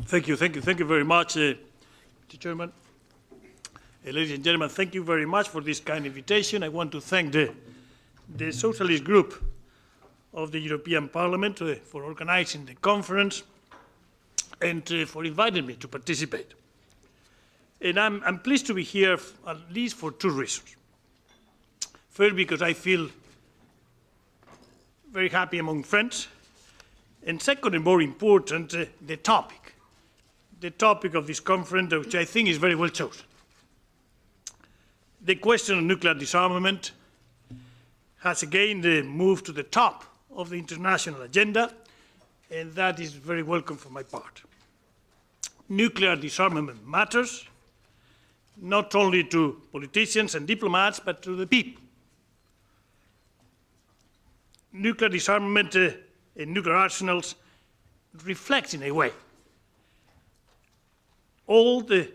Thank you very much, Mr. Chairman. Ladies and gentlemen, thank you very much for this kind invitation. I want to thank the Socialist Group of the European Parliament for organizing the conference and for inviting me to participate. And I'm pleased to be here at least for two reasons. First, because I feel very happy among friends. And second, and more important, the topic of this conference, which I think is very well chosen. The question of nuclear disarmament has again moved to the top of the international agenda, and that is very welcome for my part. Nuclear disarmament matters, not only to politicians and diplomats, but to the people. Nuclear disarmament and nuclear arsenals reflect, in a way, all the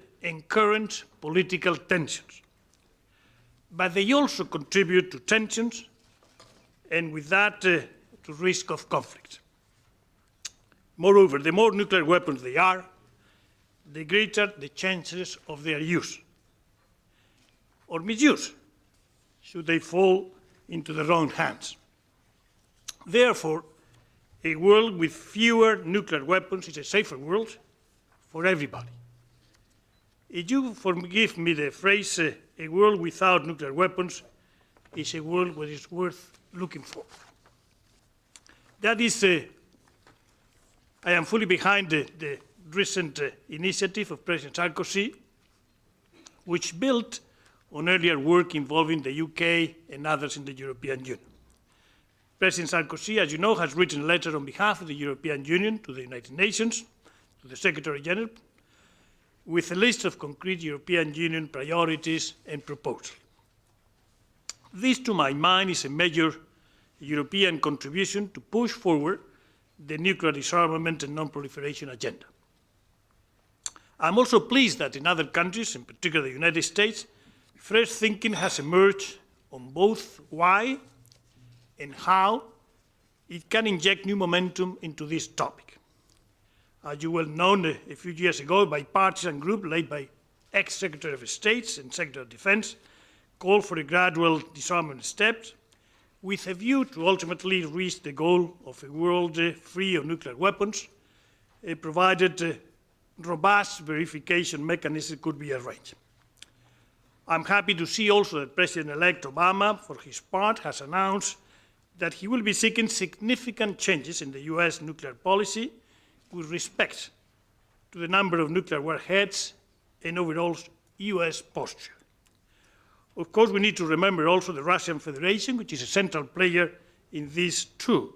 current political tensions. But they also contribute to tensions, and with that, to risk of conflict. Moreover, the more nuclear weapons they are, the greater the chances of their use or misuse, should they fall into the wrong hands. Therefore, a world with fewer nuclear weapons is a safer world for everybody. If you forgive me the phrase, a world without nuclear weapons is a world that is worth looking for. That is, I am fully behind the recent initiative of President Sarkozy, which built on earlier work involving the UK and others in the European Union. President Sarkozy, as you know, has written a letter on behalf of the European Union to the United Nations, to the Secretary General, with a list of concrete European Union priorities and proposals. This, to my mind, is a major European contribution to push forward the nuclear disarmament and non-proliferation agenda. I'm also pleased that in other countries, in particular the United States, fresh thinking has emerged on both why and how it can inject new momentum into this topic. As you well know, a few years ago, a bipartisan group led by ex-Secretary of State and Secretary of Defense called for a gradual disarmament steps with a view to ultimately reach the goal of a world free of nuclear weapons, provided robust verification mechanisms could be arranged. I'm happy to see also that President-elect Obama, for his part, has announced that he will be seeking significant changes in the US nuclear policy with respect to the number of nuclear warheads and overall US posture. Of course, we need to remember also the Russian Federation, which is a central player in this too.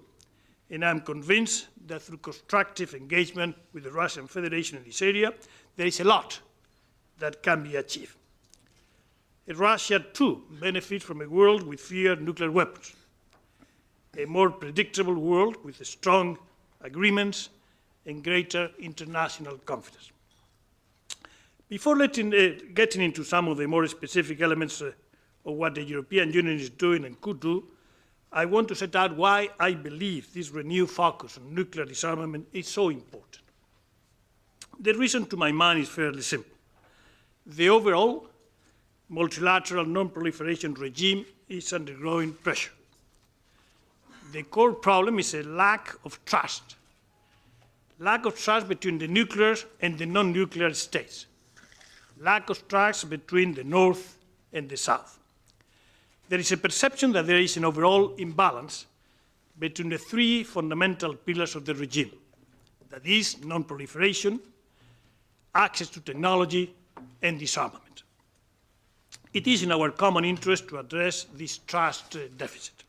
And I'm convinced that through constructive engagement with the Russian Federation in this area, there is a lot that can be achieved. And Russia too benefits from a world with fewer nuclear weapons, a more predictable world with strong agreements and greater international confidence. Before getting into some of the more specific elements of what the European Union is doing and could do, I want to set out why I believe this renewed focus on nuclear disarmament is so important. The reason, to my mind, is fairly simple. The overall multilateral non-proliferation regime is under growing pressure. The core problem is a lack of trust between the nuclear and the non-nuclear states, lack of trust between the North and the South. There is a perception that there is an overall imbalance between the three fundamental pillars of the regime, that is, non-proliferation, access to technology, and disarmament. It is in our common interest to address this trust deficit.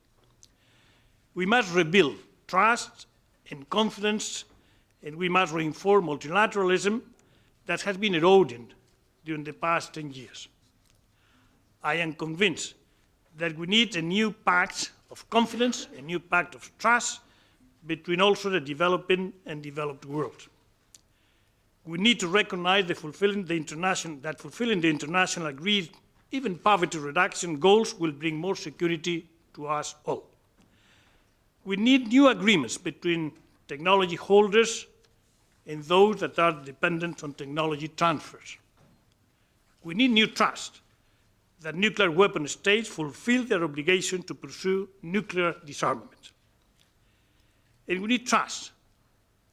We must rebuild trust and confidence, and we must reinforce multilateralism that has been eroding during the past 10 years. I am convinced that we need a new pact of confidence, a new pact of trust between also the developing and developed world. We need to recognize that fulfilling the international agreed, even poverty reduction goals will bring more security to us all. We need new agreements between technology holders and those that are dependent on technology transfers. We need new trust that nuclear weapon states fulfill their obligation to pursue nuclear disarmament. And we need trust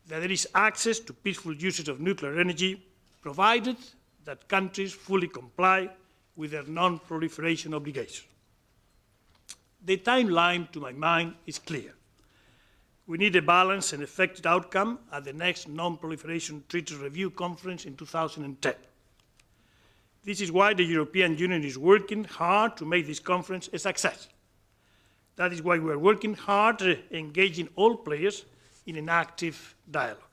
that there is access to peaceful usage of nuclear energy, provided that countries fully comply with their non-proliferation obligations. The timeline, to my mind, is clear. We need a balanced and effective outcome at the next Non-Proliferation Treaty Review Conference in 2010. This is why the European Union is working hard to make this conference a success. That is why we are working hard, engaging all players in an active dialogue.